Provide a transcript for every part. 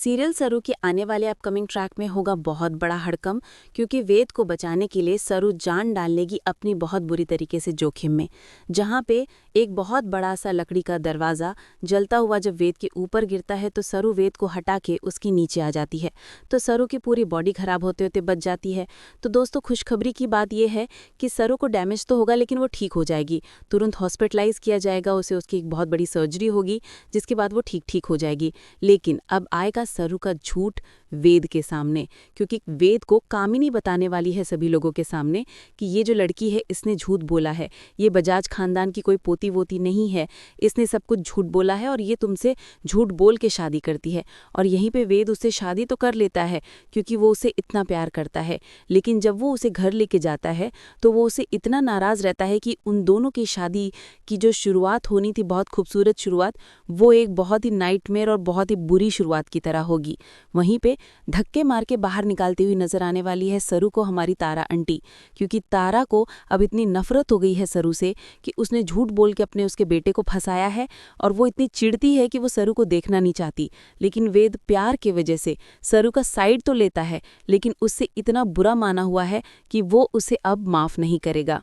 Serial सरू के आने वाले अपकमिंग ट्रैक में होगा बहुत बड़ा हड़कंप, क्योंकि वेद को बचाने के लिए सरू जान डाल लेगी अपनी बहुत बुरी तरीके से जोखिम में। जहां पे एक बहुत बड़ा सा लकड़ी का दरवाज़ा जलता हुआ जब वेद के ऊपर गिरता है तो सरू वेद को हटा के उसके नीचे आ जाती है, तो सरू की पूरी बॉडी खराब होते होते बच जाती है। तो दोस्तों, खुशखबरी की बात यह है कि सरू को डैमेज तो होगा लेकिन वो ठीक हो जाएगी, तुरंत हॉस्पिटलाइज किया जाएगा, उसे उसकी एक बहुत बड़ी सर्जरी होगी जिसके बाद वो ठीक हो जाएगी। लेकिन अब आएगा सरू का झूठ वेद के सामने, क्योंकि वेद को कामिनी बताने वाली है सभी लोगों के सामने कि ये जो लड़की है इसने झूठ बोला है, ये बजाज खानदान की कोई पोती वोती नहीं है, इसने सब कुछ झूठ बोला है और ये तुमसे झूठ बोल के शादी करती है। और यहीं पे वेद उससे शादी तो कर लेता है क्योंकि वो उसे इतना प्यार करता है, लेकिन जब वो उसे घर लेके जाता है तो वो उसे इतना नाराज़ रहता है कि उन दोनों की शादी की जो शुरुआत होनी थी, बहुत खूबसूरत शुरुआत, वो एक बहुत ही नाइटमेयर और बहुत ही बुरी शुरुआत की तरह होगी। वहीं पे धक्के मार के बाहर निकालती हुई नजर आने वाली है सरू को हमारी तारा आंटी, क्योंकि तारा को अब इतनी नफरत हो गई है सरू से कि उसने झूठ बोल के अपने उसके बेटे को फंसाया है और वो इतनी चिढ़ती है कि वो सरू को देखना नहीं चाहती। लेकिन वेद प्यार की वजह से सरू का साइड तो लेता है, लेकिन उससे इतना बुरा माना हुआ है कि वो उसे अब माफ नहीं करेगा।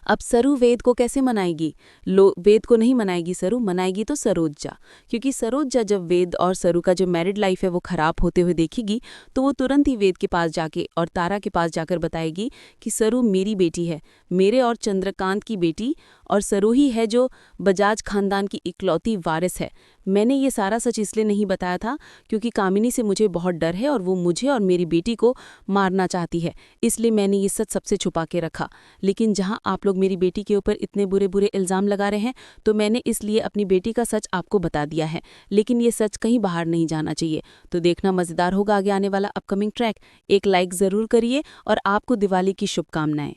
अब सरू वेद को कैसे मनाएगी? वेद को नहीं मनाएगी सरू, मनाएगी तो सरोजा, क्योंकि सरोजा जब वेद और सरू का जो मैरिड लाइफ है वो खराब होते हुए देखेगी तो वो तुरंत ही वेद के पास जाके और तारा के पास जाकर बताएगी कि सरू मेरी बेटी है, मेरे और चंद्रकांत की बेटी, और सरू ही है जो बजाज खानदान की इकलौती वारिस है। मैंने ये सारा सच इसलिए नहीं बताया था क्योंकि कामिनी से मुझे बहुत डर है और वो मुझे और मेरी बेटी को मारना चाहती है, इसलिए मैंने ये सच सबसे छुपा के रखा। लेकिन जहां आप लोग मेरी बेटी के ऊपर इतने बुरे बुरे इल्ज़ाम लगा रहे हैं तो मैंने इसलिए अपनी बेटी का सच आपको बता दिया है, लेकिन ये सच कहीं बाहर नहीं जाना चाहिए। तो देखना मज़ेदार होगा आगे आने वाला अपकमिंग ट्रैक। एक लाइक ज़रूर करिए और आपको दिवाली की शुभकामनाएं।